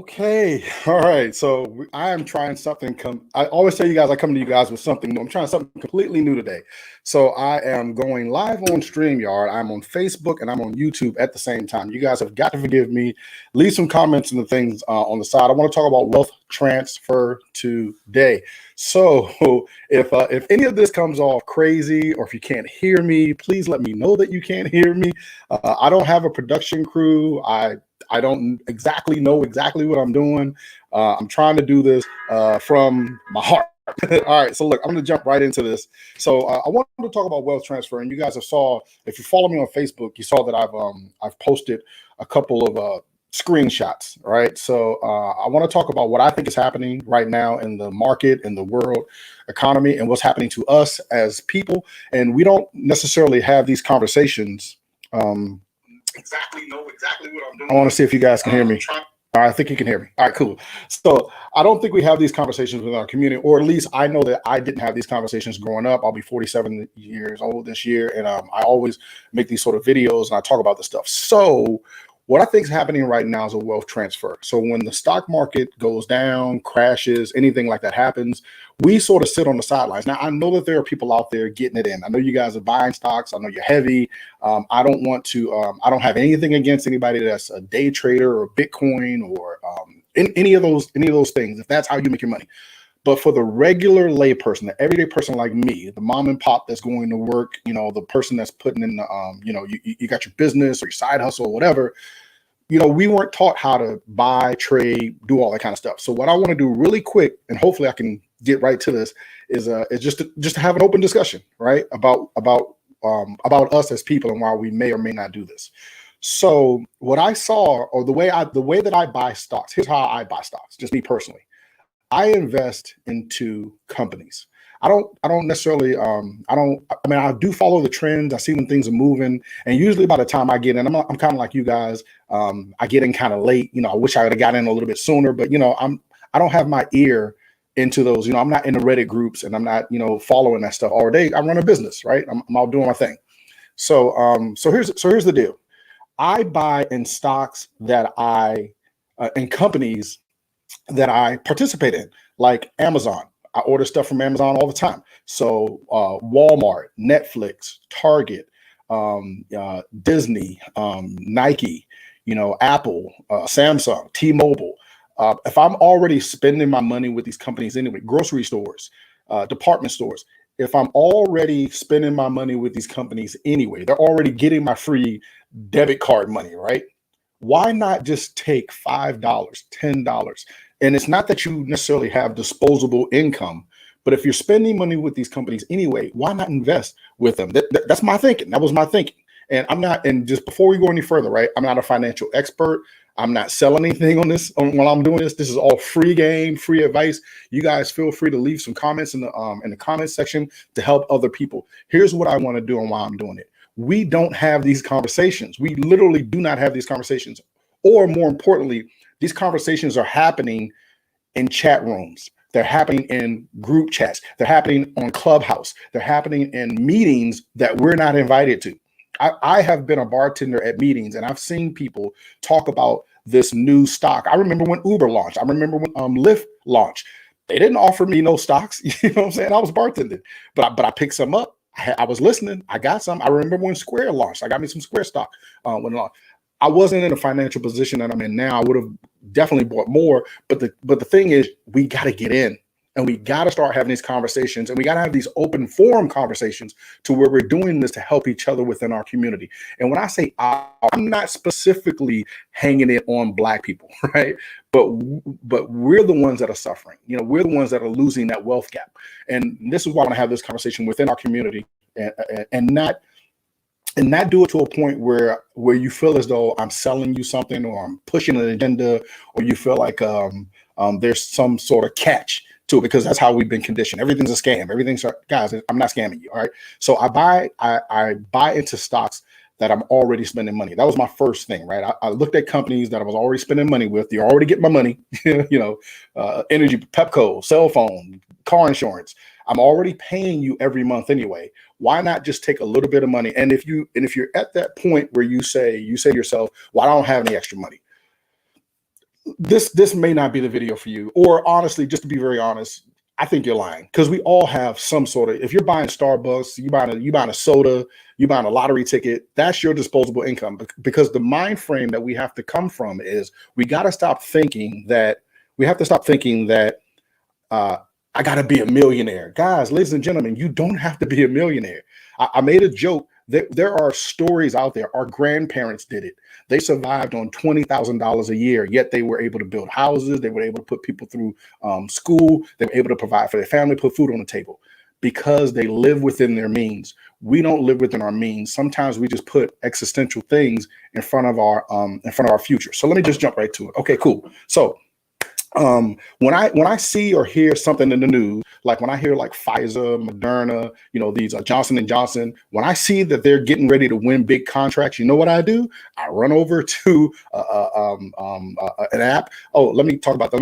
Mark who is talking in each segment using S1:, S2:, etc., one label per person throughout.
S1: Okay. All right. So I am trying something. I always tell you guys I come to you guys with something new. I'm trying something completely new today. So I am going live on StreamYard. I'm on Facebook and I'm on YouTube at the same time. You guys have got to forgive me. Leave some comments and the things on the side. I want to talk about wealth transfer today. So if any of this comes off crazy or if you can't hear me, please let me know that you can't hear me. I don't have a production crew. I don't exactly know exactly what I'm doing. I'm trying to do this from my heart. All right, so look, I'm going to jump right into this. So I wanted to talk about wealth transfer, and you guys have saw, if you follow me on Facebook, you saw that I've posted a couple of screenshots. Right, so I want to talk about what I think is happening right now in the market, in the world economy, and what's happening to us as people. And we don't necessarily have these conversations. Exactly know exactly what I'm doing. I want to see if you guys can hear me. All right, I think you can hear me. All right, cool. So I don't think we have these conversations with our community, or at least I know that I didn't have these conversations growing up. I'll be 47 years old this year, and I always make these sort of videos and I talk about this stuff. So what I think is happening right now is a wealth transfer. So when the stock market goes down, crashes, anything like that happens, we sort of sit on the sidelines. Now, I know that there are people out there getting it in. I know you guys are buying stocks. I know you're heavy. I don't want to, I don't have anything against anybody that's a day trader or Bitcoin or any of those things, if that's how you make your money. But for the regular layperson, the everyday person like me, the mom and pop that's going to work, the person that's putting in the, you got your business or your side hustle or whatever, we weren't taught how to buy, trade, do all that kind of stuff. So what I want to do really quick, and hopefully I can get right to this, is just to have an open discussion, right, about us as people and why we may or may not do this. So what I saw, or the way that I buy stocks, here's how I buy stocks, just me personally. I invest into companies. I don't necessarily, I do follow the trends. I see when things are moving. And usually by the time I get in, I'm kind of like you guys. I get in kind of late. I wish I would have got in a little bit sooner, but I don't have my ear into those. I'm not in the Reddit groups and I'm not, following that stuff all day. I run a business, right? I'm out doing my thing. So here's the deal. I buy in stocks that in companies that I participate in, like Amazon. I order stuff from Amazon all the time. So Walmart, Netflix, Target, Disney, Nike, Apple, Samsung, T-Mobile. If I'm already spending my money with these companies anyway, grocery stores, department stores, if I'm already spending my money with these companies anyway, they're already getting my free debit card money, right? Why not just take $5, $10? And it's not that you necessarily have disposable income, but if you're spending money with these companies anyway, why not invest with them? That's my thinking. That was my thinking. And and just before we go any further, right, I'm not a financial expert. I'm not selling anything on this while I'm doing this. This is all free game, free advice. You guys feel free to leave some comments in the comments section to help other people. Here's what I want to do and why I'm doing it. We don't have these conversations. We literally do not have these conversations. Or more importantly, these conversations are happening in chat rooms. They're happening in group chats. They're happening on Clubhouse. They're happening in meetings that we're not invited to. I have been a bartender at meetings and I've seen people talk about this new stock. I remember when Uber launched. I remember when Lyft launched. They didn't offer me no stocks. You know what I'm saying? I was bartending, but I picked some up. I was listening. I got some. I remember when Square launched. I got me some Square stock when it launched. I wasn't in a financial position that I'm in now. I would have definitely bought more. But the thing is, we got to get in and we got to start having these conversations and we got to have these open forum conversations to where we're doing this to help each other within our community. And when I say I'm not specifically hanging it on Black people, right? But we're the ones that are suffering. We're the ones that are losing that wealth gap. And this is why I want to have this conversation within our community and not do it to a point where you feel as though I'm selling you something or I'm pushing an agenda or you feel like there's some sort of catch to it, because that's how we've been conditioned. Everything's a scam. Guys, I'm not scamming you. All right. So I buy into stocks that I'm already spending money. That was my first thing, right? I looked at companies that I was already spending money with. You already get my money, energy, Pepco, cell phone, car insurance. I'm already paying you every month anyway. Why not just take a little bit of money? And if you're at that point where you say to yourself, well, I don't have any extra money. this may not be the video for you. Or honestly, just to be very honest, I think you're lying, because we all have some sort of, if you're buying Starbucks, you buying a soda, you buying a lottery ticket, that's your disposable income. Because the mind frame that we have to come from is we got to stop thinking that I got to be a millionaire. Guys, ladies and gentlemen, you don't have to be a millionaire. I made a joke that there are stories out there. Our grandparents did it. They survived on $20,000 a year, yet they were able to build houses. They were able to put people through school. They were able to provide for their family, put food on the table, because they live within their means. We don't live within our means. Sometimes we just put existential things in front of our future. So let me just jump right to it. Okay, cool. So when I see or hear something in the news, like when I hear like Pfizer, Moderna, these Johnson and Johnson, when I see that they're getting ready to win big contracts, you know what I do? I run over to an app. Oh, let me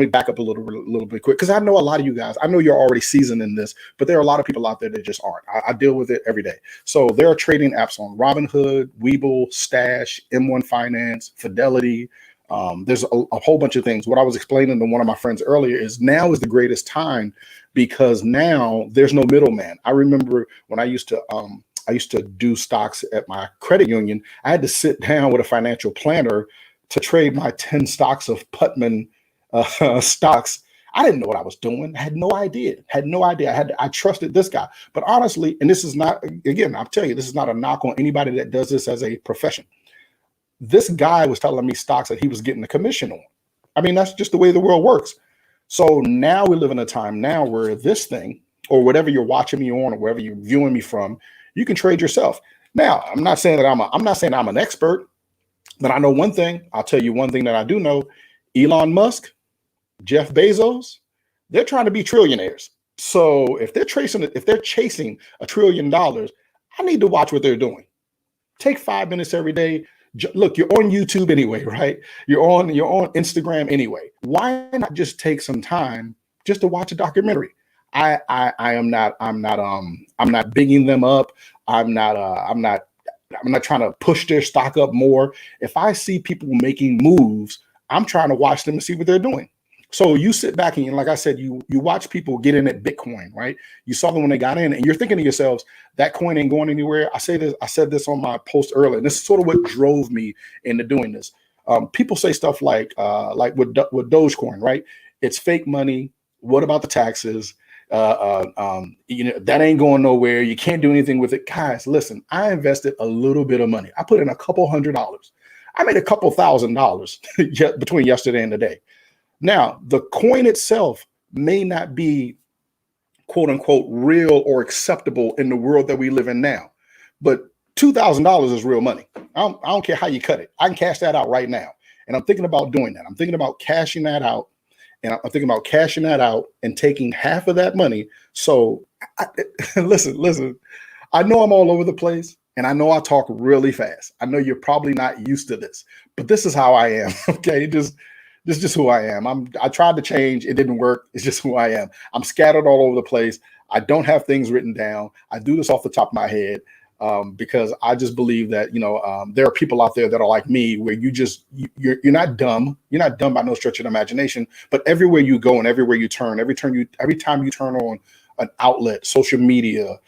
S1: back up a little bit quick, because I know a lot of you guys, I know you're already seasoned in this, but there are a lot of people out there that just aren't. I deal with it every day. So there are trading apps on Robinhood, Webull, Stash, M1 Finance, Fidelity. There's a whole bunch of things. What I was explaining to one of my friends earlier is now is the greatest time, because now there's no middleman. I remember when I used to do stocks at my credit union, I had to sit down with a financial planner to trade my 10 stocks of Putman stocks. I didn't know what I was doing. I had no idea. I trusted this guy. But honestly, and this is not, again, I'll tell you, this is not a knock on anybody that does this as a profession. This guy was telling me stocks that he was getting a commission on. I mean, that's just the way the world works. So now we live in a time now where this thing, or whatever you're watching me on, or wherever you're viewing me from, you can trade yourself. Now, I'm not saying I'm an expert, but I know one thing. I'll tell you one thing that I do know. Elon Musk, Jeff Bezos, they're trying to be trillionaires. So if they're chasing $1 trillion, I need to watch what they're doing. Take 5 minutes every day. Look, you're on YouTube anyway, right? You're on Instagram anyway. Why not just take some time just to watch a documentary? I'm not bigging them up. I'm not trying to push their stock up more. If I see people making moves, I'm trying to watch them and see what they're doing. So you sit back and, like I said, you watch people get in at Bitcoin, right? You saw them when they got in, and you're thinking to yourselves, that coin ain't going anywhere. I said this on my post earlier, and this is sort of what drove me into doing this. People say stuff like with Dogecoin, right? It's fake money. What about the taxes? That ain't going nowhere. You can't do anything with it. Guys, listen, I invested a little bit of money. I put in a couple $100. I made a couple $1,000 between yesterday and today. Now, the coin itself may not be, quote unquote, real or acceptable in the world that we live in now, but $2,000 is real money. I don't care how you cut it. I can cash that out right now. And I'm thinking about doing that. I'm thinking about cashing that out. And I'm thinking about cashing that out and taking half of that money. So listen, I know I'm all over the place, and I know I talk really fast. I know you're probably not used to this, but this is how I am. Okay. This is just who I am. I tried to change. It didn't work. It's just who I am. I'm scattered all over the place. I don't have things written down. I do this off the top of my head because I just believe that, there are people out there that are like me, where you're not dumb. You're not dumb by no stretch of the imagination, but everywhere you go and everywhere you turn, every time you turn on an outlet, social media,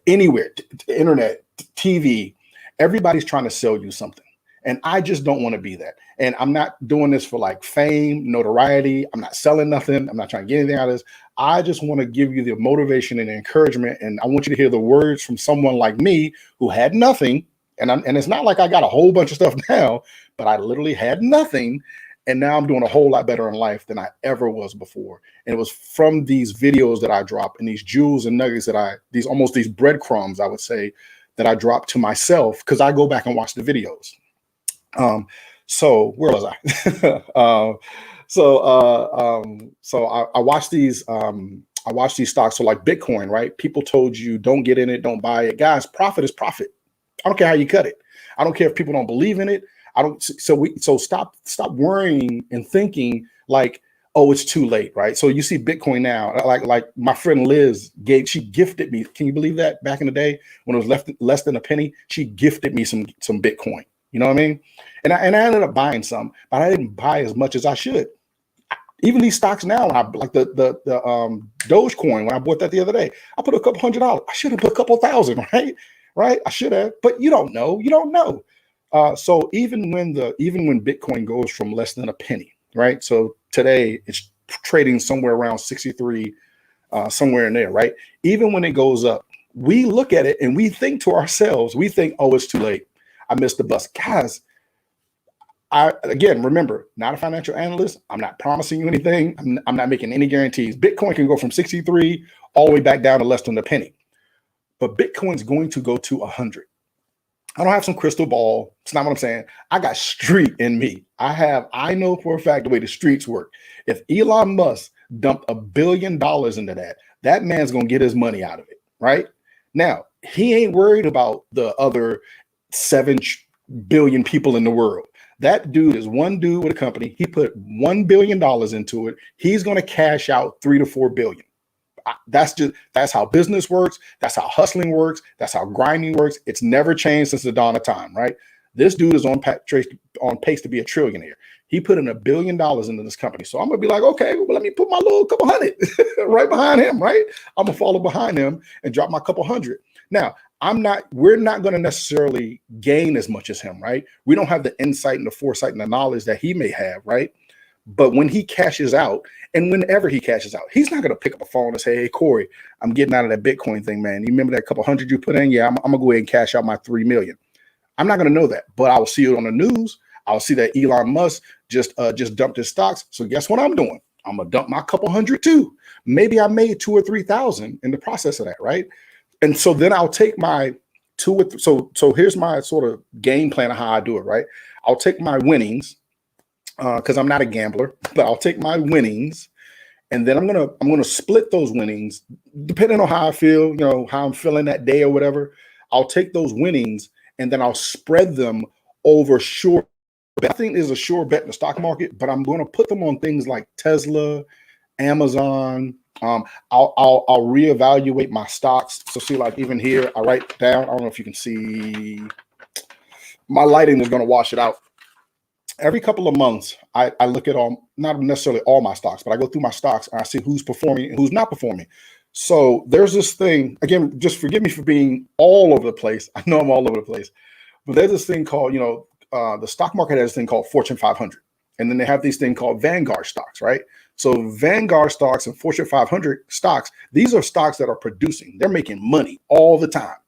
S1: anywhere, internet, TV, everybody's trying to sell you something. And I just don't want to be that. And I'm not doing this for like fame, notoriety. I'm not selling nothing. I'm not trying to get anything out of this. I just want to give you the motivation and encouragement. And I want you to hear the words from someone like me who had nothing. And it's not like I got a whole bunch of stuff now, but I literally had nothing. And now I'm doing a whole lot better in life than I ever was before. And it was from these videos that I drop, and these jewels and nuggets that these breadcrumbs, I would say, that I drop to myself, because I go back and watch the videos. So where was I? So I watched these stocks. So like Bitcoin, right? People told you don't get in it, don't buy it. Guys, profit is profit. I don't care how you cut it. I don't care if people don't believe in it. So stop worrying and thinking like, oh, it's too late, right? So you see Bitcoin now, like my friend Liz she gifted me. Can you believe that? Back in the day when it was less than a penny, she gifted me some Bitcoin. You know what I mean? And I ended up buying some, but I didn't buy as much as I should. Even these stocks now, when I like the Dogecoin, when I bought that the other day, I put a couple $100. I should have put a couple thousand, right? Right? I should have, but you don't know. You don't know. So even when Bitcoin goes from less than a penny, right? So today it's trading somewhere around 63, somewhere in there, right? Even when it goes up, we look at it and we think to ourselves, we think, oh, it's too late. I missed the bus. Guys, again, remember, not a financial analyst. I'm not promising you anything. I'm not making any guarantees. Bitcoin can go from 63 all the way back down to less than a penny. But Bitcoin's going to go to 100. I don't have some crystal ball. It's not what I'm saying. I got street in me. I know for a fact the way the streets work. If Elon Musk dumped $1 billion into that man's going to get his money out of it, right? Now, he ain't worried about the other 7 billion people in the world. That dude is one dude with a company. He put $1 billion into it. He's going to cash out 3 to 4 billion. That's how business works. That's how hustling works. That's how grinding works. It's never changed since the dawn of time, right? This dude is on pace to be a trillionaire. He put in $1 billion into this company. So I'm gonna be like, okay, well, let me put my little couple hundred right behind him, right? I'm gonna follow behind him and drop my couple hundred. Now, we're not going to necessarily gain as much as him, right? We don't have the insight and the foresight and the knowledge that he may have, right? But when he cashes out, and whenever he cashes out, he's not going to pick up a phone and say, hey, Corey, I'm getting out of that Bitcoin thing, man. You remember that couple hundred you put in? Yeah, I'm going to go ahead and cash out my 3 million. I'm not going to know that, but I will see it on the news. I'll see that Elon Musk just dumped his stocks. So guess what I'm doing? I'm going to dump my couple hundred too. Maybe I made 2,000 or 3,000 in the process of that, right? And so then I'll take my so here's my sort of game plan of how I do it, right? I'll take my winnings, because I'm not a gambler, but I'll take my winnings, and then I'm gonna split those winnings depending on how I feel, you know, how I'm feeling that day or whatever. I'll take those winnings and then I'll spread them over sure. I think there's a sure bet in the stock market, but I'm going to put them on things like Tesla, Amazon. I'll reevaluate my stocks. So see, like even here, I write down. I don't know if you can see. My lighting is going to wash it out. Every couple of months, I look at not necessarily all my stocks, but I go through my stocks and I see who's performing and who's not performing. So there's this thing, again, just forgive me for being all over the place. I know I'm all over the place, but there's this thing called, the stock market has this thing called Fortune 500. And then they have these thing called Vanguard stocks, right? So Vanguard stocks and Fortune 500 stocks, these are stocks that are producing. They're making money all the time.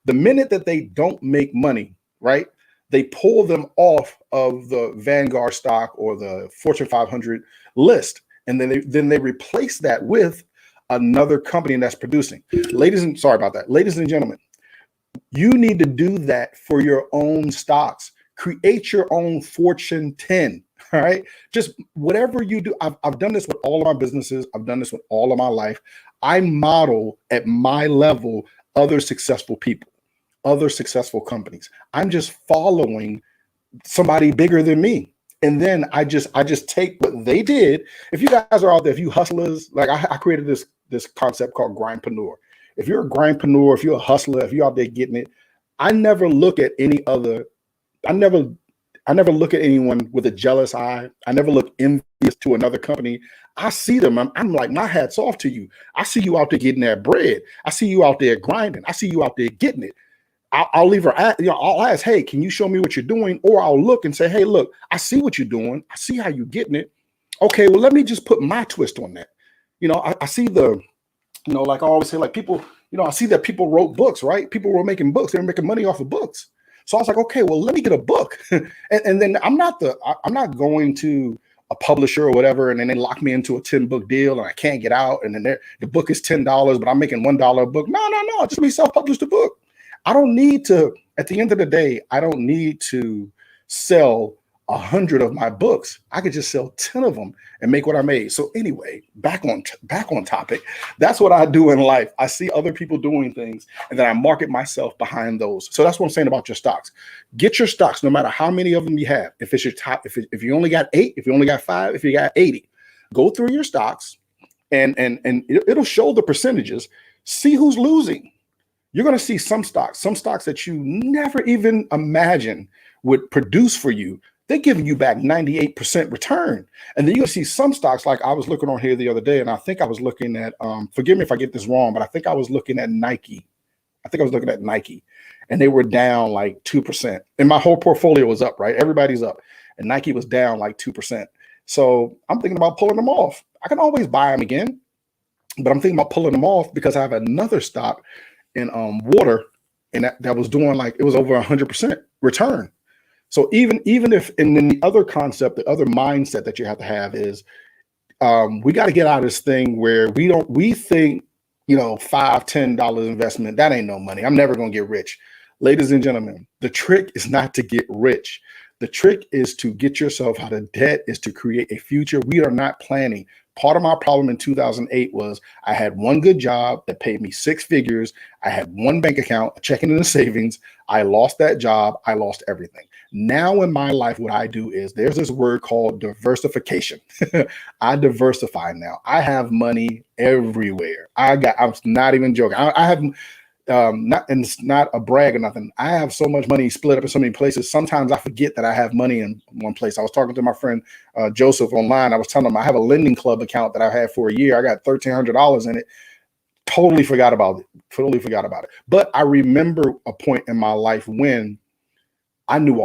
S1: The minute that they don't make money, right, they pull them off of the Vanguard stock or the Fortune 500 list. And then they replace that with another company that's producing. Ladies and gentlemen, you need to do that for your own stocks. Create your own Fortune 10. All right. Just whatever you do. I've done this with all of my businesses. I've done this with all of my life. I model at my level other successful people, other successful companies. I'm just following somebody bigger than me. And then I just take what they did. If you guys are out there, if you hustlers, like I created this concept called grindpreneur. If you're a grindpreneur, if you're a hustler, if you're out there getting it, I never look at anyone with a jealous eye. I never look envious to another company. I see them. I'm like, my hat's off to you. I see you out there getting that bread. I see you out there grinding. I see you out there getting it. I'll I'll ask, hey, can you show me what you're doing? Or I'll look and say, hey, look, I see what you're doing. I see how you're getting it. Okay, well, let me just put my twist on that. I see like I always say, like people, I see that people wrote books, right? People were making books. They were making money off of books. So I was like, okay, well, let me get a book. and then I'm not going to a publisher or whatever, and then they lock me into a 10-book deal and I can't get out. And then the book is $10, but I'm making $1 a book. No. Just let me self-publish the book. I don't need to, at the end of the day, I don't need to sell 100 of my books. I could just sell 10 of them and make what I made. So anyway, back on topic. That's what I do in life. I see other people doing things and then I market myself behind those. So that's what I'm saying about your stocks. Get your stocks, no matter how many of them you have. If it's your top, if you only got 8, if you only got 5, if you got 80, go through your stocks and it'll show the percentages. See who's losing. You're going to see some stocks that you never even imagine would produce for you. they're giving you back 98% return. And then you'll see some stocks, like I was looking on here the other day, and I think I was looking at, forgive me if I get this wrong, but I think I was looking at Nike. And they were down like 2%. And my whole portfolio was up, right? Everybody's up. And Nike was down like 2%. So I'm thinking about pulling them off. I can always buy them again, but I'm thinking about pulling them off because I have another stock in water, and that was doing like, it was over 100% return. So even if, and then the other concept, the other mindset that you have to have is we got to get out of this thing where we think, $5, $10 investment, that ain't no money. I'm never going to get rich. Ladies and gentlemen, the trick is not to get rich. The trick is to get yourself out of debt, is to create a future. We are not planning. Part of my problem in 2008 was I had one good job that paid me 6 figures. I had one bank account, a checking and a savings. I lost that job. I lost everything. Now in my life, what I do is there's this word called diversification. I diversify now. I have money everywhere. I'm not even joking. I have and it's not a brag or nothing. I have so much money split up in so many places. Sometimes I forget that I have money in one place. I was talking to my friend Joseph online. I was telling him I have a lending club account that I've had for a year. I got $1,300 in it. Totally forgot about it. But I remember a point in my life when I knew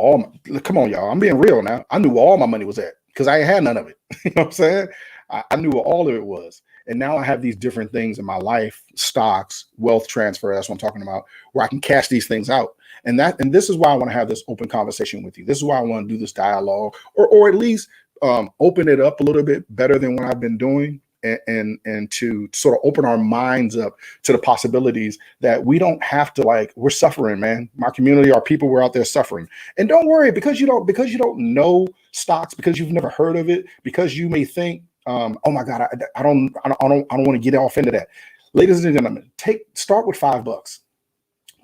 S1: come on, y'all. I'm being real now. I knew where all my money was at because I ain't had none of it. You know what I'm saying? I knew where all of it was. And now I have these different things in my life, stocks, wealth transfer. That's what I'm talking about, where I can cash these things out. And this is why I want to have this open conversation with you. This is why I want to do this dialogue, or at least open it up a little bit better than what I've been doing. And to sort of open our minds up to the possibilities that we don't have to, we're suffering, man. My community, our people, we're out there suffering. And don't worry, because you don't know stocks, because you've never heard of it, because you may think, oh my God, I don't want to get off into that. Ladies and gentlemen, start with $5.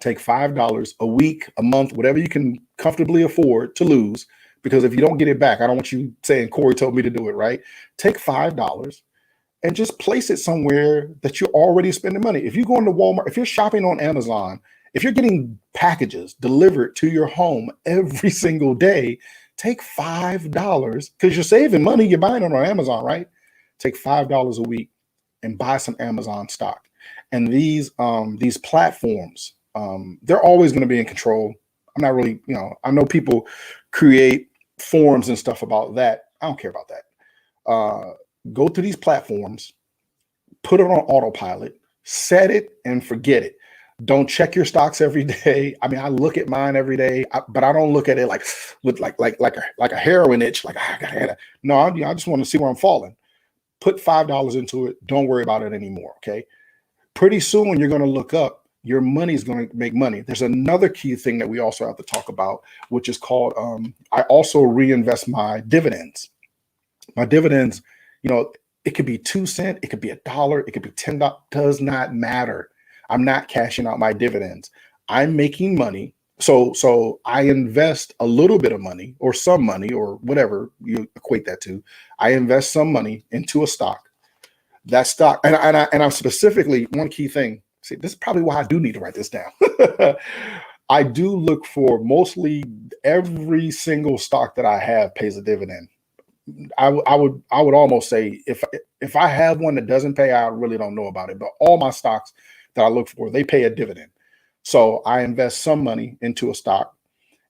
S1: Take $5 a week, a month, whatever you can comfortably afford to lose. Because if you don't get it back, I don't want you saying Corey told me to do it, right? Take $5 and just place it somewhere that you're already spending money. If you go into Walmart, if you're shopping on Amazon, if you're getting packages delivered to your home every single day, take $5 because you're saving money. You're buying it on Amazon, right? Take $5 a week and buy some Amazon stock. And these platforms, they're always going to be in control. I'm not really, I know people create forums and stuff about that. I don't care about that. Go to these platforms, put it on autopilot, set it and forget it. Don't check your stocks every day. I mean, I look at mine every day, but I don't look at it with a heroin itch. Like I gotta. No, I just want to see where I'm falling. Put $5 into it. Don't worry about it anymore. Okay. Pretty soon you're going to look up. Your money's going to make money. There's another key thing that we also have to talk about, which is called. I also reinvest my dividends. My dividends. It could be 2 cents, it could be $1, it could be $10. Does not matter. I'm not cashing out my dividends. I'm making money. So I invest a little bit of money or some money or whatever you equate that to. I invest some money into a stock. That stock, and I'm specifically, one key thing. See, this is probably why I do need to write this down. I do look for mostly every single stock that I have pays a dividend. I would almost say if I have one that doesn't pay, I really don't know about it. But all my stocks that I look for, they pay a dividend. So I invest some money into a stock,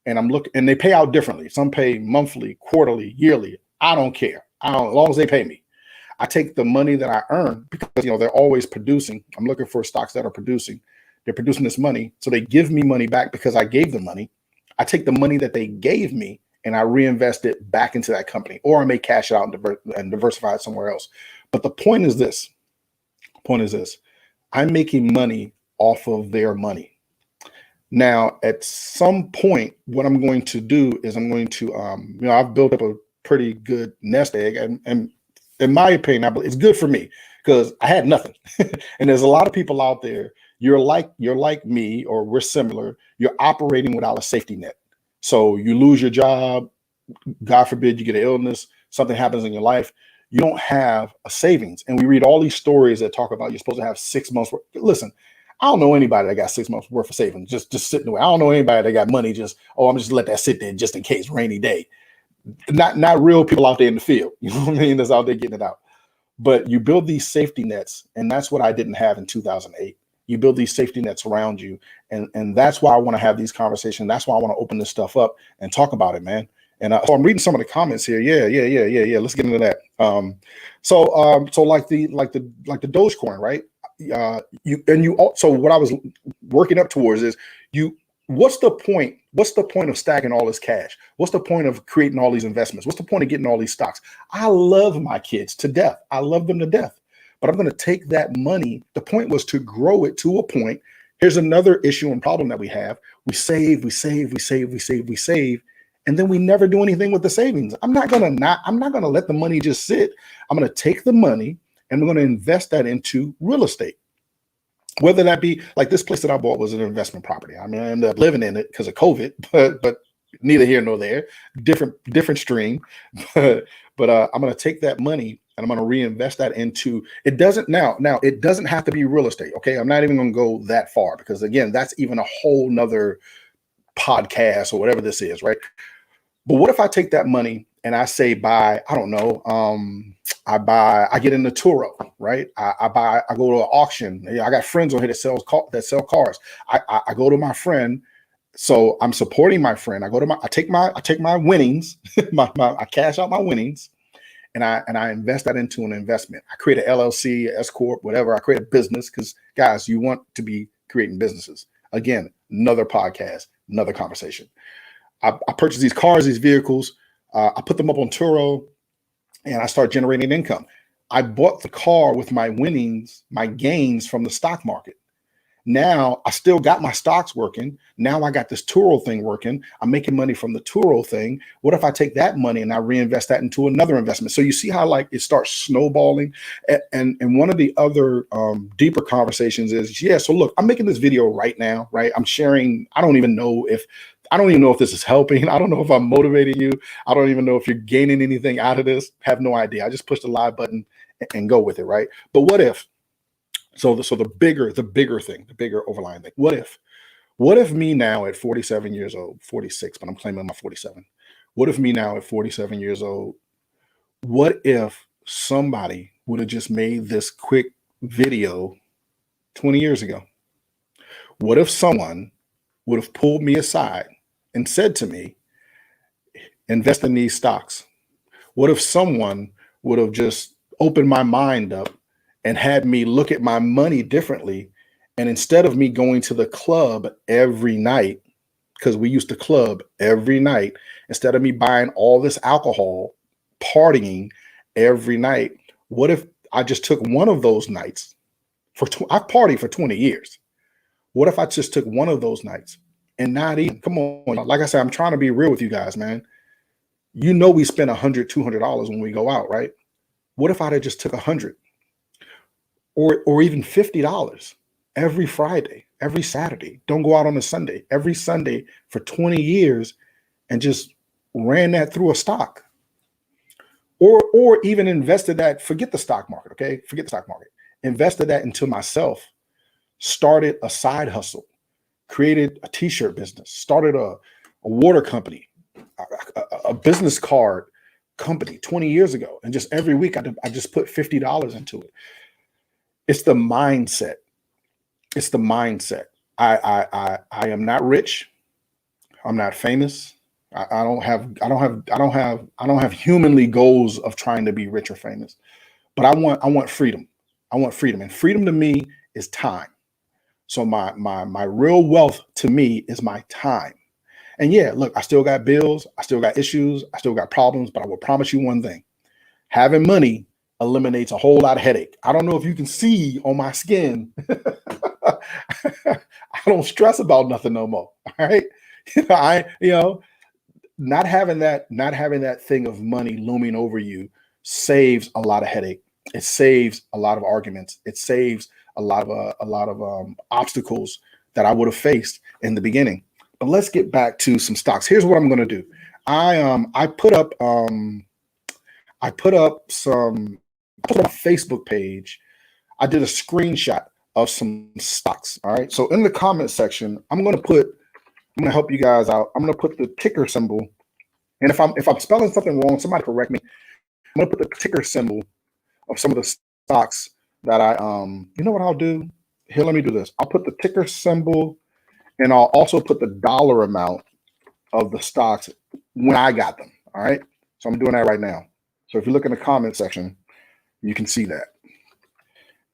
S1: and and they pay out differently. Some pay monthly, quarterly, yearly. I don't care. As long as they pay me. I take the money that I earn because they're always producing. I'm looking for stocks that are producing. They're producing this money, so they give me money back because I gave them money. I take the money that they gave me and I reinvest it back into that company, or I may cash it out and diversify it somewhere else. But the point is this. I'm making money off of their money. Now, at some point, what I'm going to do is I'm going to, I've built up a pretty good nest egg, and in my opinion, it's good for me because I had nothing. And there's a lot of people out there. You're like me, or we're similar. You're operating without a safety net. So you lose your job, God forbid you get an illness, something happens in your life, you don't have a savings. And we read all these stories that talk about you're supposed to have 6 months worth. Listen, I don't know anybody that got 6 months worth of savings just sitting away. I don't know anybody that got money I'm just let that sit there just in case, rainy day. not real people out there in the field. You know what I mean? That's out there getting it out. But you build these safety nets, and that's what I didn't have in 2008. You build these safety nets around you, and that's why I want to have these conversations. That's why I want to open this stuff up and talk about it, man. And so I'm reading some of the comments here. Yeah. Let's get into that. So like the Dogecoin, right? So what I was working up towards is what's the point? What's the point of stacking all this cash? What's the point of creating all these investments? What's the point of getting all these stocks? I love my kids to death. I love them to death. But I'm going to take that money. The point was to grow it to a point. Here's another issue and problem that we have. We save, and then we never do anything with the savings. I'm not going to let the money just sit. I'm going to take the money and I'm going to invest that into real estate. Whether that be like this place that I bought was an investment property. I mean, I ended up living in it because of COVID, but neither here nor there. Different stream. But I'm going to take that money and I'm going to reinvest that into. It doesn't it doesn't have to be real estate. Okay, I'm not even going to go that far because again, that's even a whole nother podcast or whatever this is, right? But what if I take that money and I say buy, I don't know, I get into Turo, right? I go to an auction. I got friends on here that sell cars. I go to my friend, so I'm supporting my friend. I take my winnings, I cash out my winnings, and I invest that into an investment. I create an LLC, S corp, whatever. I create a business because guys, you want to be creating businesses. Again, another podcast, another conversation. I purchase these cars, these vehicles. I put them up on Turo, and I start generating income. I bought the car with my winnings, my gains from the stock market. Now I still got my stocks working. Now I got this Turo thing working. I'm making money from the Turo thing. What if I take that money and I reinvest that into another investment? So you see how like it starts snowballing. And one of the other deeper conversations is, yeah, so look, I'm making this video right now, right? I'm sharing. I don't even know if this is helping. I don't know if I'm motivating you. I don't even know if you're gaining anything out of this. Have no idea. I just push the live button and go with it, right? But what if? So the bigger thing, the bigger overlying thing. What if me now at 47 years old, 46, but I'm claiming my 47. What if me now at 47 years old? What if somebody would have just made this quick video 20 years ago? What if someone would have pulled me aside and said to me, invest in these stocks? What if someone would have just opened my mind up and had me look at my money differently? And instead of me going to the club every night, because we used to club every night, instead of me buying all this alcohol, partying every night, what if I just took one of those nights? I've partied for 20 years. What if I just took one of those nights and not even, come on, like I said, I'm trying to be real with you guys, man. You know, we spend $100, $200 when we go out, right? What if I'd have just took $100 or even $50 every Friday, every Saturday? Don't go out on a Sunday, every Sunday for 20 years and just ran that through a stock or even invested that, forget the stock market. Okay. Forget the stock market, invested that into myself, started a side hustle, created a t-shirt business, started a water company, a business card company 20 years ago. And just every week I just put $50 into it. It's the mindset. It's the mindset. I am not rich. I'm not famous. I don't have humanly goals of trying to be rich or famous, but I want freedom. I want freedom, and freedom to me is time. So my real wealth to me is my time. And yeah, look, I still got bills, I still got issues, I still got problems, but I will promise you one thing: having money eliminates a whole lot of headache. I don't know if you can see on my skin. I don't stress about nothing no more. All right. Not having that thing of money looming over you saves a lot of headache. It saves a lot of arguments. It saves a lot of obstacles that I would have faced in the beginning. But let's get back to some stocks. Here's what I'm going to do. I put up on my Facebook page. I did a screenshot of some stocks. All right. So in the comment section, I'm going to help you guys out. I'm going to put the ticker symbol And if I'm spelling something wrong, somebody correct me. I'm gonna put the ticker symbol of some of the stocks that I you know what I'll do? Here, let me do this. I'll put the ticker symbol and I'll also put the dollar amount of the stocks when I got them. All right. So I'm doing that right now. So if you look in the comment section, you can see that.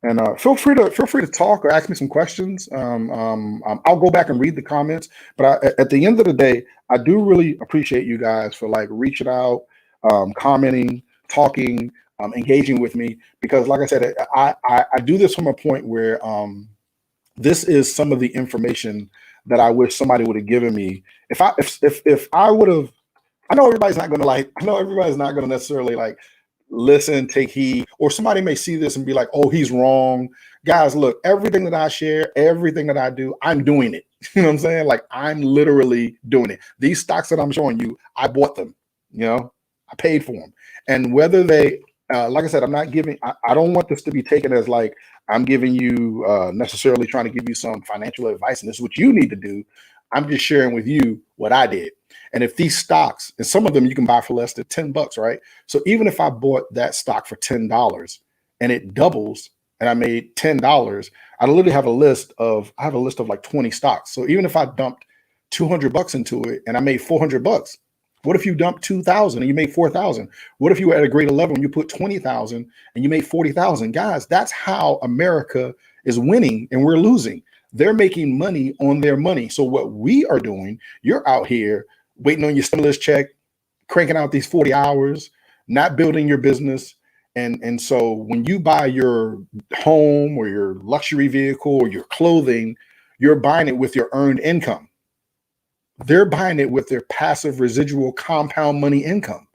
S1: And feel free to talk or ask me some questions. I'll go back and read the comments. But at the end of the day, I do really appreciate you guys for like reaching out, commenting, talking, engaging with me. Because like I said, I do this from a point where this is some of the information that I wish somebody would have given me. If I would have, I know everybody's not going to necessarily like listen, take heed, or somebody may see this and be like, oh, he's wrong. Guys, look, everything that I share, everything that I do, I'm doing it. You know what I'm saying? Like, I'm literally doing it. These stocks that I'm showing you, I bought them, you know, I paid for them. And whether they, like I said, I'm not giving, I don't want this to be taken as like, I'm giving you necessarily trying to give you some financial advice and this is what you need to do. I'm just sharing with you what I did. And if these stocks, and some of them you can buy for less than $10, right? So even if I bought that stock for $10 and it doubles and I made $10, I literally have a list of like 20 stocks. So even if I dumped $200 into it and I made $400, what if you dumped 2,000 and you made 4,000? What if you were at a greater level and you put 20,000 and you made 40,000? Guys, that's how America is winning and we're losing. They're making money on their money. So what we are doing, you're out here waiting on your stimulus check, cranking out these 40 hours, not building your business. And so when you buy your home or your luxury vehicle or your clothing, you're buying it with your earned income. They're buying it with their passive residual compound money income.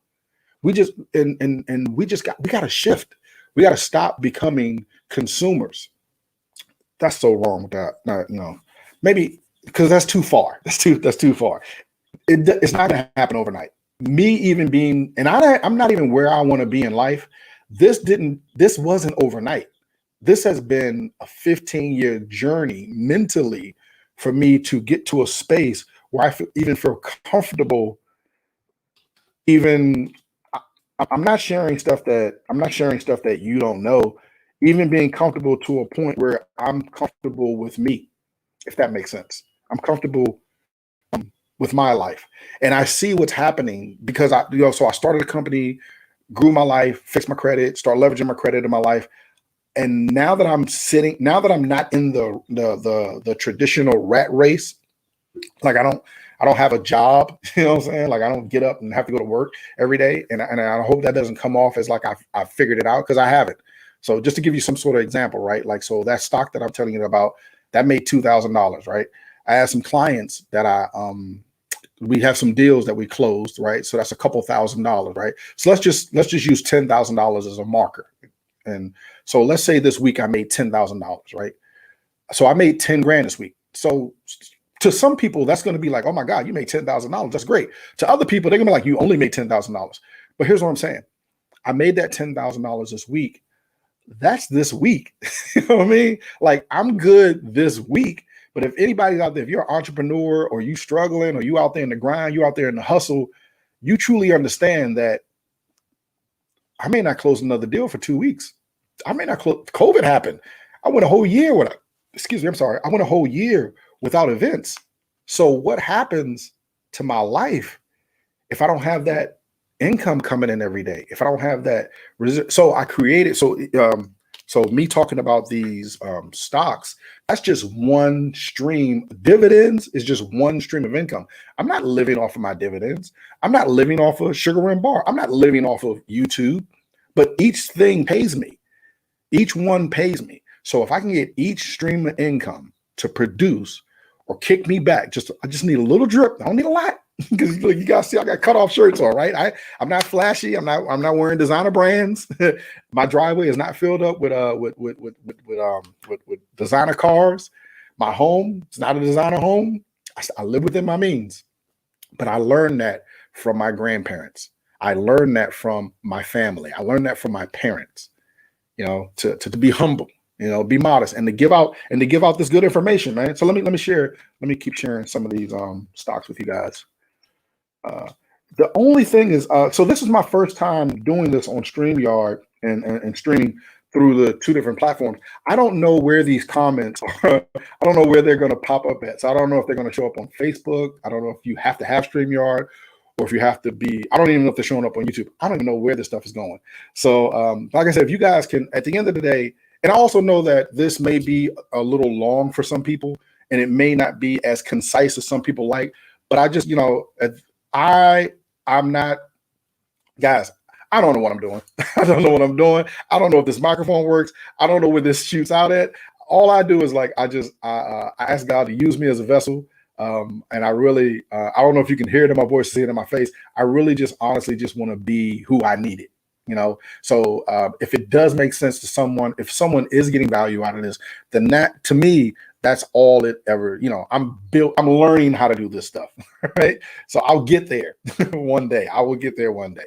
S1: We just we got to shift. We got to stop becoming consumers. That's so wrong with that. Not, you know, maybe because that's too far. That's too far. It's not going to happen overnight. Me even being, and I'm not even where I want to be in life. This wasn't overnight. This has been a 15-year journey mentally for me to get to a space where I feel comfortable. Even I'm not sharing stuff that you don't know. Even being comfortable to a point where I'm comfortable with me, if that makes sense. I'm comfortable with my life, and I see what's happening because so I started a company, grew my life, fixed my credit, started leveraging my credit in my life. And now that I'm not in the traditional rat race, like I don't have a job, you know what I'm saying? Like I don't get up and have to go to work every day. And I hope that doesn't come off as like I figured it out, because I haven't. So just to give you some sort of example, right? Like, so that stock that I'm telling you about, that made $2,000, right? I had some clients that we have some deals that we closed, right? So that's a couple $1,000s, right? So let's just use $10,000 as a marker. And so let's say this week I made $10,000, right? So I made 10 grand this week. So to some people, that's going to be like, oh my God, you made $10,000. That's great. To other people, they're going to be like, you only made $10,000. But here's what I'm saying. I made that $10,000 this week. That's this week. You know what I mean? Like, I'm good this week. But if anybody's out there, if you're an entrepreneur or you struggling or you out there in the grind, you out there in the hustle, you truly understand that I may not close another deal for 2 weeks. I may not close. COVID happened. I went a whole year I went a whole year without events. So what happens to my life if I don't have that income coming in every day? If I don't have that, so I created. So me talking about these stocks, that's just one stream. Dividends is just one stream of income. I'm not living off of my dividends. I'm not living off of Sugar and Bar. I'm not living off of YouTube, but each thing pays me. Each one pays me. So if I can get each stream of income to produce or kick me back, I just need a little drip. I don't need a lot, because you guys see I got cut off shirts, all right. I'm not flashy. I'm not wearing designer brands. My driveway is not filled up with designer cars. My home is not a designer home. I live within my means, but I learned that from my grandparents. I learned that from my family. I learned that from my parents. You know, to be humble, you know, be modest, and to give out this good information, man. So let me keep sharing some of these stocks with you guys. The only thing is, so this is my first time doing this on StreamYard and streaming through the two different platforms. I don't know where these comments are. I don't know where they're going to pop up at. So I don't know if they're going to show up on Facebook. I don't know if you have to have StreamYard or if you have to be, I don't even know if they're showing up on YouTube. I don't even know where this stuff is going. So like I said, if you guys can, at the end of the day, and I also know that this may be a little long for some people and it may not be as concise as some people like, but I just, I I'm not, guys, I don't know what I'm doing. I don't know what I'm doing. I don't know if this microphone works. I don't know where this shoots out at. All I do is like, I ask God to use me as a vessel. And I really, I don't know if you can hear it in my voice, see it in my face. I really just honestly just want to be who I need it. So if it does make sense to someone, if someone is getting value out of this, then that, to me, that's all it ever, I'm learning how to do this stuff, right? So I'll get there one day. I will get there one day.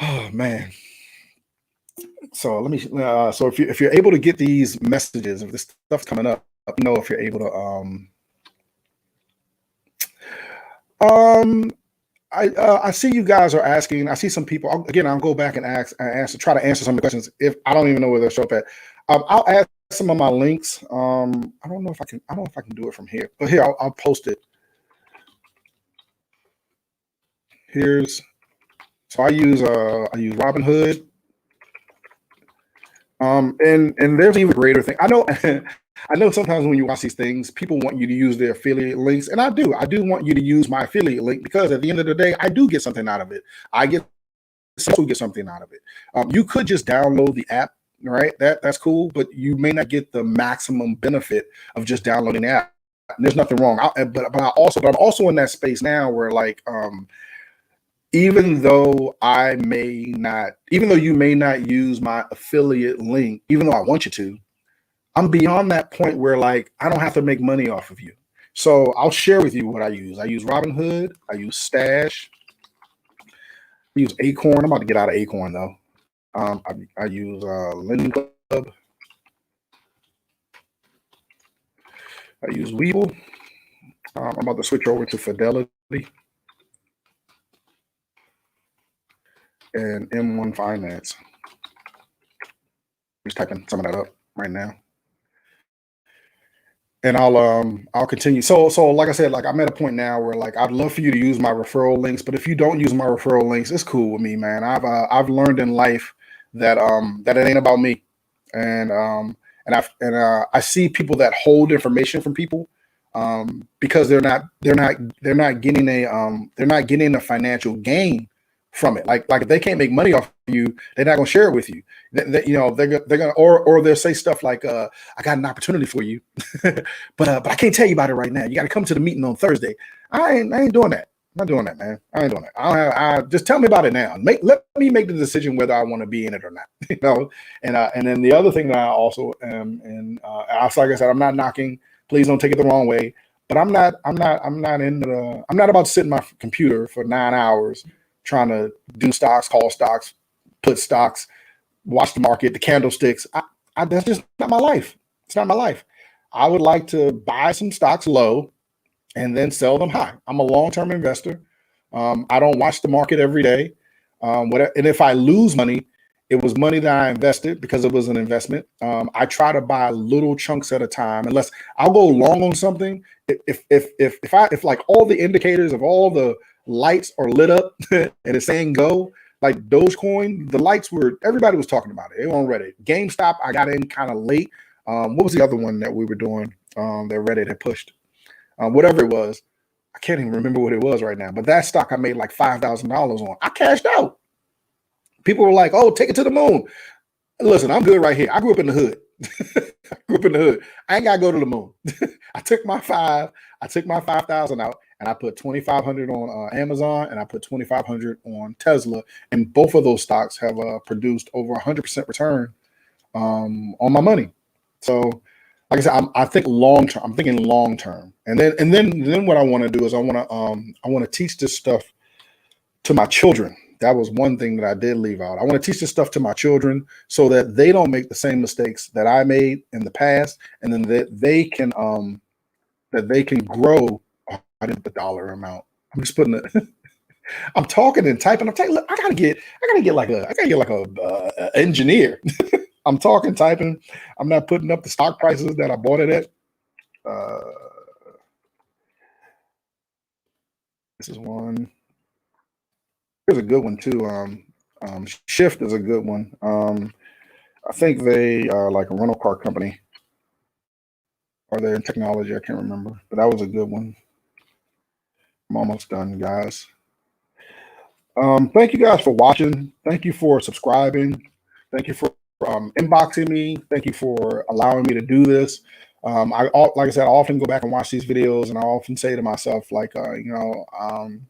S1: Oh man. So let me, so if you're able to get these messages, if this stuff's coming up, if you're able to, I see you guys are asking. I see some people. I'll go back and try to answer some of the questions. If I don't even know where they'll show up at, I'll add some of my links. I don't know if I can. I don't know if I can do it from here. But here, I'll post it. So I use Robinhood. And there's even greater thing. I know. I know sometimes when you watch these things, people want you to use their affiliate links, and I do want you to use my affiliate link because at the end of the day, I do get something out of it. I get something out of it. You could just download the app, right? That's cool, but you may not get the maximum benefit of just downloading the app. And there's nothing wrong. But I'm also in that space now where like, even though you may not use my affiliate link, even though I want you to, I'm beyond that point where like I don't have to make money off of you. So I'll share with you what I use. I use Robinhood. I use Stash. I use Acorn. I'm about to get out of Acorn though. I use Lending Club. I use Webull. I'm about to switch over to Fidelity and M1 Finance. Just typing some of that up right now. And I'll continue. So like I said, like I'm at a point now where like I'd love for you to use my referral links, but if you don't use my referral links, it's cool with me, man. I've learned in life that that it ain't about me, and I see people that hold information from people because they're not getting a financial gain from it. Like if they can't make money off of you, they're not gonna share it with you. They're gonna or they'll say stuff like, I got an opportunity for you, but I can't tell you about it right now. You got to come to the meeting on Thursday. I ain't doing that. I'm not doing that, man. I ain't doing that. Just tell me about it now. Let me make the decision whether I want to be in it or not. And then the other thing that I also am, and like I said, I'm not knocking. Please don't take it the wrong way. But I'm not about to sit in my computer for 9 hours trying to do stocks, call stocks, put stocks, watch the market, the candlesticks. That's just not my life. It's not my life. I would like to buy some stocks low and then sell them high. I'm a long-term investor. I don't watch the market every day. And if I lose money, it was money that I invested because it was an investment. I try to buy little chunks at a time. Unless I'll go long on something, if like all the indicators of all the lights are lit up and it's saying go, like Dogecoin, the lights everybody was talking about it. They were on Reddit. GameStop, I got in kind of late. What was the other one that we were doing that Reddit had pushed? Whatever it was, I can't even remember what it was right now. But that stock I made like $5,000 on. I cashed out. People were like, "Oh, take it to the moon." Listen, I'm good right here. I grew up in the hood. I ain't gotta go to the moon. I took my 5,000 out, and I put 2,500 on Amazon, and I put 2,500 on Tesla, and both of those stocks have produced over 100% return on my money. So, like I said, I think long term. I'm thinking long term, and then what I want to do is I want to teach this stuff to my children. That was one thing that I did leave out. I want to teach this stuff to my children so that they don't make the same mistakes that I made in the past, and then that they can grow. I didn't put the dollar amount. I'm just putting it. I'm talking and typing. I'm typing. Look, I gotta get like a engineer. I'm talking, typing. I'm not putting up the stock prices that I bought it at. This is one. Here's a good one too. Shift is a good one. I think they are like a rental car company, or they're in technology. I can't remember, but that was a good one. I'm almost done, guys. Thank you guys for watching. Thank you for subscribing. Thank you for inboxing me. Thank you for allowing me to do this. Like I said, I often go back and watch these videos, and I often say to myself, like, I don't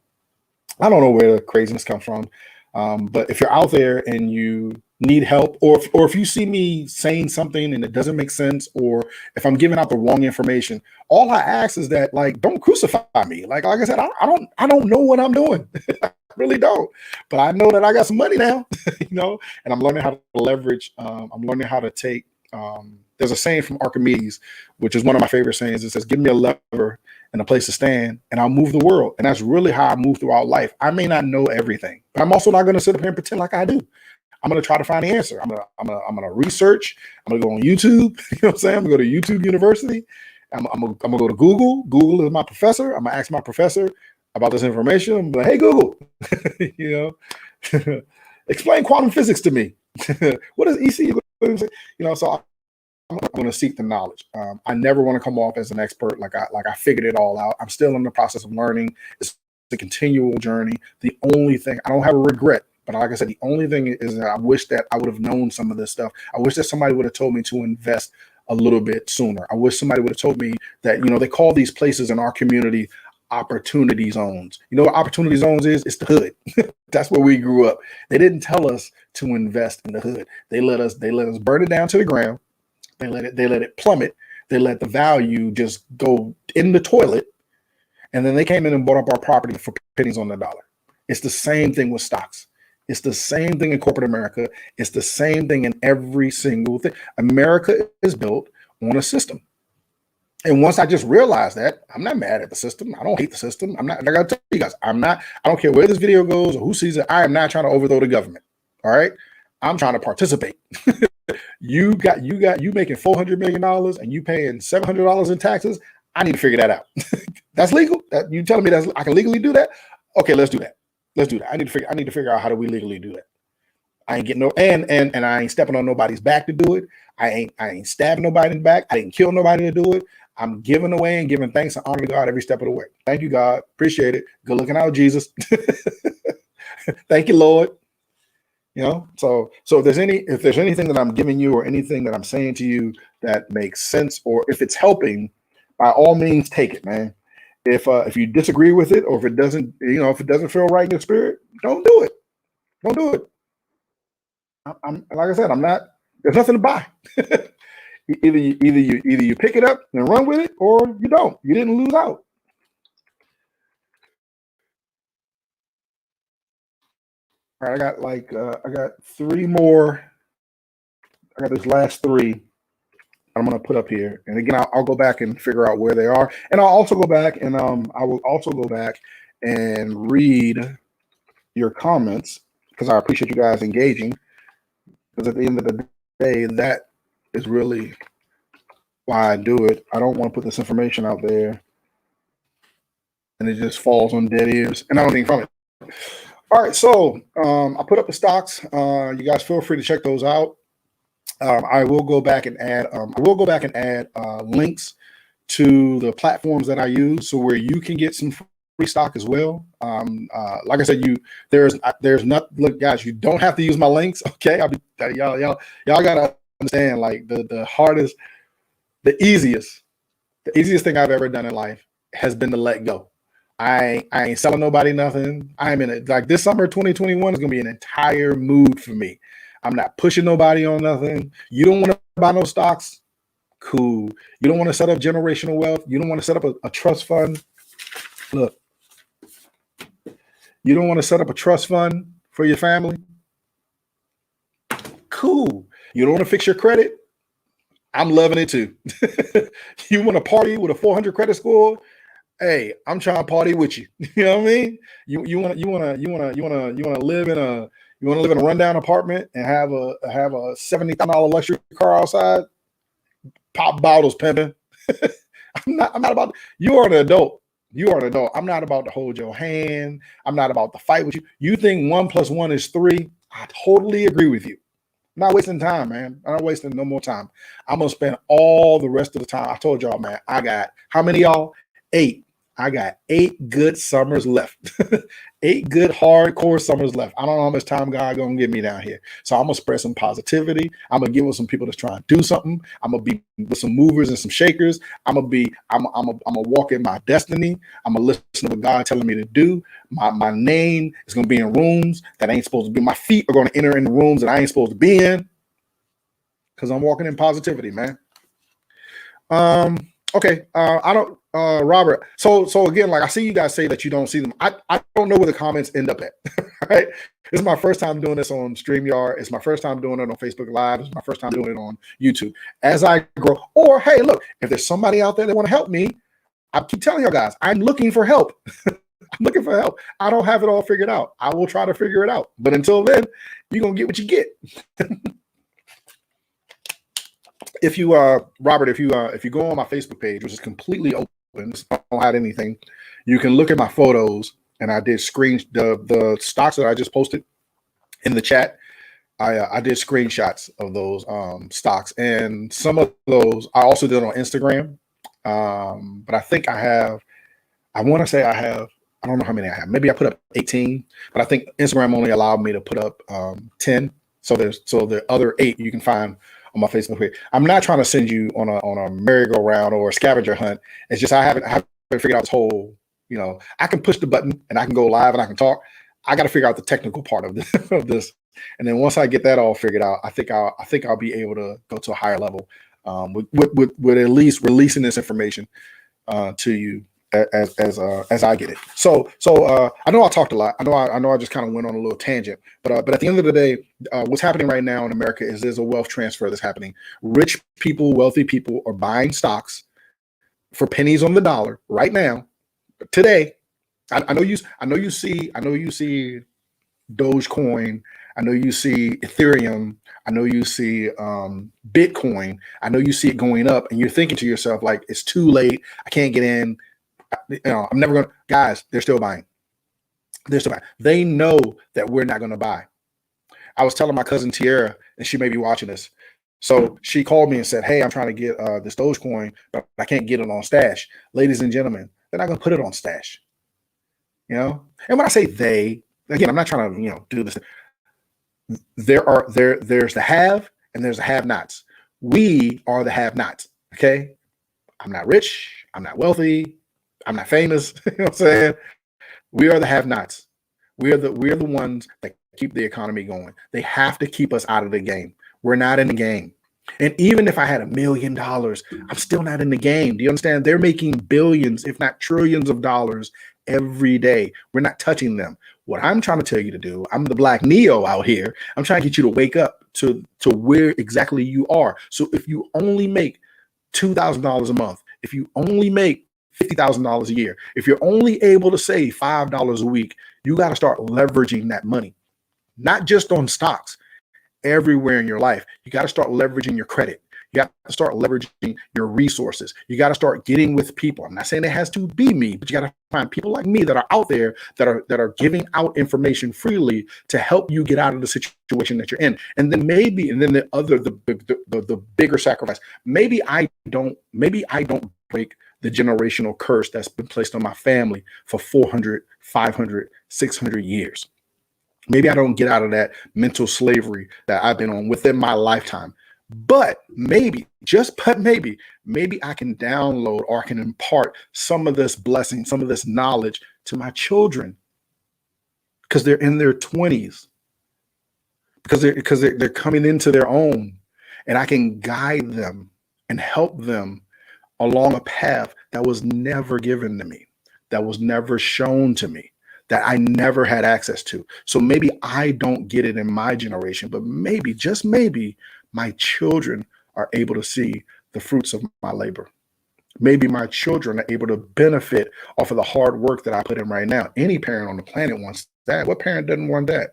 S1: know where the craziness comes from. But if you're out there and you need help, or if you see me saying something and it doesn't make sense, or if I'm giving out the wrong information, all I ask is that, like, don't crucify me. Like I said, I don't know what I'm doing. I really don't. But I know that I got some money now, and I'm learning how to leverage. I'm learning how to take. There's a saying from Archimedes, which is one of my favorite sayings. It says, "Give me a lever and a place to stand, and I'll move the world." And that's really how I move throughout life. I may not know everything, but I'm also not going to sit up here and pretend like I do. I'm going to try to find the answer. I'm going to research. I'm going to go on YouTube. You know what I'm saying? I'm going to go to YouTube University. I'm going to go to Google. Google is my professor. I'm going to ask my professor about this information. I'm like, "Hey, Google, explain quantum physics to me. What is EC?" So I'm going to seek the knowledge. I never want to come off as an expert, like I figured it all out. I'm still in the process of learning. It's a continual journey. The only thing, I don't have a regret, but like I said, the only thing is that I wish that I would have known some of this stuff. I wish that somebody would have told me to invest a little bit sooner. I wish somebody would have told me that, they call these places in our community opportunity zones. You know what opportunity zones is? It's the hood. That's where we grew up. They didn't tell us to invest in the hood. They let us burn it down to the ground. They let it plummet. They let the value just go in the toilet. And then they came in and bought up our property for pennies on the dollar. It's the same thing with stocks. It's the same thing in corporate America. It's the same thing in every single thing. America is built on a system. And once I just realized that, I'm not mad at the system. I don't hate the system. I gotta tell you guys, I don't care where this video goes or who sees it. I am not trying to overthrow the government. All right. I'm trying to participate. You making $400 million and you paying $700 in taxes. I need to figure that out. That's legal. You telling me that I can legally do that? Okay, let's do that. I need to figure out how do we legally do that. I ain't getting no and I ain't stepping on nobody's back to do it. I ain't stabbing nobody in the back. I didn't kill nobody to do it. I'm giving away and giving thanks and honor to God every step of the way. Thank you, God. Appreciate it. Good looking out, Jesus. Thank you, Lord. So if there's anything that I'm giving you or anything that I'm saying to you that makes sense, or if it's helping, by all means take it, man. If you disagree with it, or if it doesn't feel right in your spirit, don't do it. Don't do it. I'm like I said, there's nothing to buy. either you pick it up and run with it, or you don't. You didn't lose out. All right, I got three more. I got this last three I'm going to put up here. And again, I'll go back and figure out where they are. And I'll also go back and I will also go back and read your comments, because I appreciate you guys engaging. Because at the end of the day, that is really why I do it. I don't want to put this information out there and it just falls on dead ears, and I don't think from it. All right, so I put up the stocks. You guys feel free to check those out. I will go back and add. Links to the platforms that I use, so where you can get some free stock as well. Like I said, there's not. Look, guys, you don't have to use my links. Okay, y'all gotta understand. Like the hardest, the easiest thing I've ever done in life has been to let go. I ain't selling nobody nothing. I'm in it. Like this summer 2021 is gonna be an entire mood for me. I'm not pushing nobody on nothing. You don't want to buy no stocks? Cool. You don't want to set up generational wealth? You don't want to set up a trust fund? Look, you don't want to set up a trust fund for your family? Cool. You don't want to fix your credit? I'm loving it too. You want to party with a 400 credit score? Hey, I'm trying to party with you. You know what I mean? You wanna live in a rundown apartment and have a $70,000 luxury car outside? Pop bottles, pimping. I'm not about. You are an adult. You are an adult. I'm not about to hold your hand. I'm not about to fight with you. You think 1+1 is 3? I totally agree with you. I'm not wasting time, man. I'm not wasting no more time. I'm gonna spend all the rest of the time. I told y'all, man. I got how many y'all? 8. I got 8 good summers left. 8 good hardcore summers left. I don't know how much time God gonna give me down here. So I'm gonna spread some positivity. I'm gonna get with some people that's trying to do something. I'm gonna be with some movers and some shakers. I'm gonna walk in my destiny. I'm gonna listen to what God telling me to do. My name is gonna be in rooms that I ain't supposed to be. My feet are gonna enter in rooms that I ain't supposed to be in. Because I'm walking in positivity, man. Okay. I don't, Robert. So again, like I see you guys say that you don't see them. I don't know where the comments end up at. Right. This is my first time doing this on StreamYard. It's my first time doing it on Facebook Live. It's my first time doing it on YouTube. As I grow, or hey, look, if there's somebody out there that want to help me, I keep telling you guys, I'm looking for help. I'm looking for help. I don't have it all figured out. I will try to figure it out. But until then, you're gonna get what you get. If you Robert, if you go on my Facebook page, which is completely open, I don't hide anything, you can look at my photos, and I did the stocks that I just posted in the chat. I did screenshots of those stocks, and some of those I also did on Instagram. But I think I want to say I don't know how many I have. Maybe I put up 18, but I think Instagram only allowed me to put up 10. So the other 8 you can find on my Facebook page. I'm not trying to send you on a merry-go-round or a scavenger hunt. It's just I haven't figured out this whole, I can push the button and I can go live and I can talk. I got to figure out the technical part of this. And then once I get that all figured out, I think I'll be able to go to a higher level with at least releasing this information to you as I get it. So I know I talked a lot. I know I just kind of went on a little tangent, but at the end of the day, what's happening right now in America is there's a wealth transfer that's happening. Rich people, wealthy people are buying stocks for pennies on the dollar right now. Today, I know you see Dogecoin. I know you see Ethereum. I know you see Bitcoin. I know you see it going up, and you're thinking to yourself like, it's too late. I can't get in. I'm never going to, guys, they're still buying. They know that we're not going to buy. I was telling my cousin Tierra, and she may be watching this. So she called me and said, hey, I'm trying to get this Dogecoin, but I can't get it on Stash. Ladies and gentlemen, they're not going to put it on Stash. And when I say they, again, I'm not trying to, do this. There's the have and there's the have-nots. We are the have-nots. Okay. I'm not rich. I'm not wealthy. I'm not famous. You know what I'm saying? We are the have-nots. We are the ones that keep the economy going. They have to keep us out of the game. We're not in the game. And even if I had $1 million, I'm still not in the game. Do you understand? They're making billions, if not trillions of dollars every day. We're not touching them. What I'm trying to tell you to do, I'm the Black Neo out here. I'm trying to get you to wake up to where exactly you are. So if you only make $2,000 a month, if you only make $50,000 a year, if you're only able to save $5 a week, you got to start leveraging that money, not just on stocks, everywhere in your life. You got to start leveraging your credit. You got to start leveraging your resources. You got to start getting with people. I'm not saying it has to be me, but you got to find people like me that are out there that are giving out information freely to help you get out of the situation that you're in. And then the bigger sacrifice. Maybe I don't break the generational curse that's been placed on my family for 400, 500, 600 years. Maybe I don't get out of that mental slavery that I've been on within my lifetime. But maybe I can download or I can impart some of this blessing, some of this knowledge to my children because they're in their 20s, because they're coming into their own, and I can guide them and help them along a path that was never given to me, that was never shown to me, that I never had access to. So maybe I don't get it in my generation, but maybe, just maybe, my children are able to see the fruits of my labor. Maybe my children are able to benefit off of the hard work that I put in right now. Any parent on the planet wants that. What parent doesn't want that?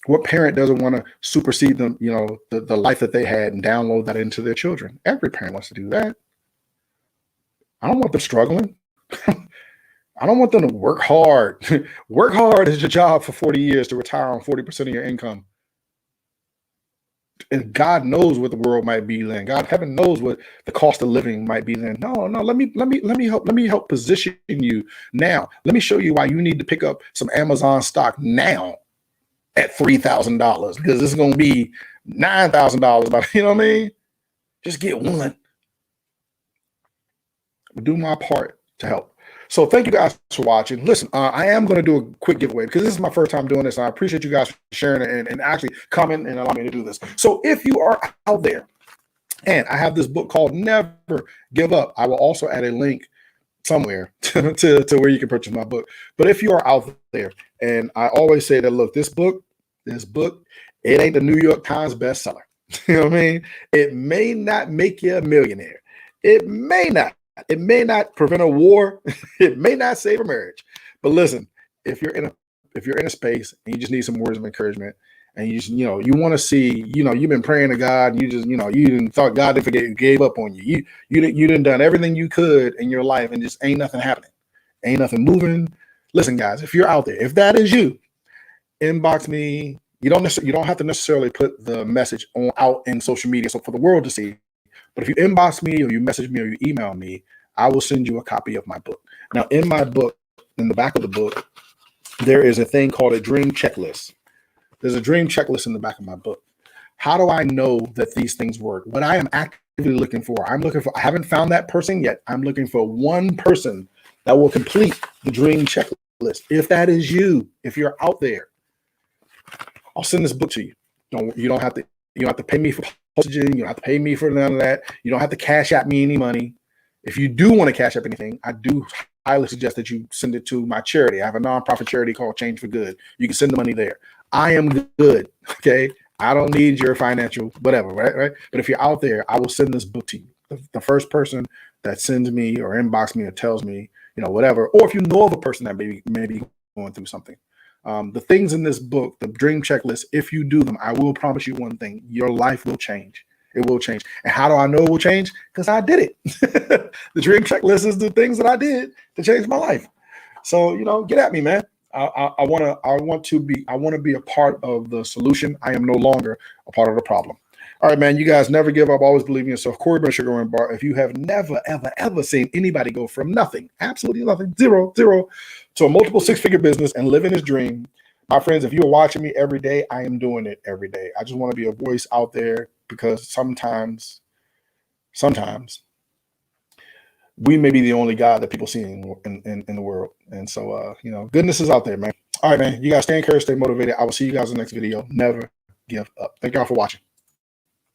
S1: What parent doesn't want to supersede them, the life that they had and download that into their children? Every parent wants to do that. I don't want them struggling. I don't want them to work hard. Work hard is your job for 40 years to retire on 40% of your income. And God knows what the world might be then. God, heaven knows what the cost of living might be then. No, let me help position you now. Let me show you why you need to pick up some Amazon stock now at $3,000, because this is going to be $9,000. You know what I mean? Just get one. Do my part to help. So thank you guys for watching. Listen, I am going to do a quick giveaway because this is my first time doing this. And I appreciate you guys for sharing it and actually comment and allow me to do this. So if you are out there, and I have this book called Never Give Up, I will also add a link somewhere to where you can purchase my book. But if you are out there, and I always say that, look, this book, it ain't the New York Times bestseller. You know what I mean? It may not make you a millionaire. It may not. It may not prevent a war. It may not save a marriage. But listen, if you're in a space and you just need some words of encouragement, and you just, you want to see, you've been praying to God, and you just, you didn't thought God didn't forget, gave up on you. You didn't done everything you could in your life, and just ain't nothing happening, ain't nothing moving. Listen, guys, if you're out there, if that is you, inbox me. You don't have to necessarily put the message out in social media so for the world to see. But if you inbox me or you message me or you email me, I will send you a copy of my book. Now, in my book, in the back of the book, there is a thing called a dream checklist. There's a dream checklist in the back of my book. How do I know that these things work? What I am actively looking for, I haven't found that person yet. I'm looking for one person that will complete the dream checklist. If that is you, if you're out there, I'll send this book to you. You don't have to pay me for postage. You don't have to pay me for none of that. You don't have to cash out me any money. If you do want to cash up anything, I do highly suggest that you send it to my charity. I have a nonprofit charity called Change for Good. You can send the money there. I am good. Okay. I don't need your financial whatever, right? But if you're out there, I will send this book to you. The first person that sends me or inbox me or tells me, whatever, or if you know of a person that may be going through something. The things in this book, the dream checklist, if you do them, I will promise you one thing: your life will change. It will change. And how do I know it will change? Because I did it. The dream checklist is the things that I did to change my life. So, get at me, man. I want to be a part of the solution. I am no longer a part of the problem. All right, man. You guys never give up. Always believe in yourself. Corey Ben Sugar and Bar. If you have never, ever, ever seen anybody go from nothing, absolutely nothing, zero, to a multiple six-figure business and living his dream, my friends, if you are watching me every day, I am doing it every day. I just want to be a voice out there because sometimes we may be the only God that people see in the world. And so, goodness is out there, man. All right, man. You guys stay encouraged, stay motivated. I will see you guys in the next video. Never give up. Thank y'all for watching.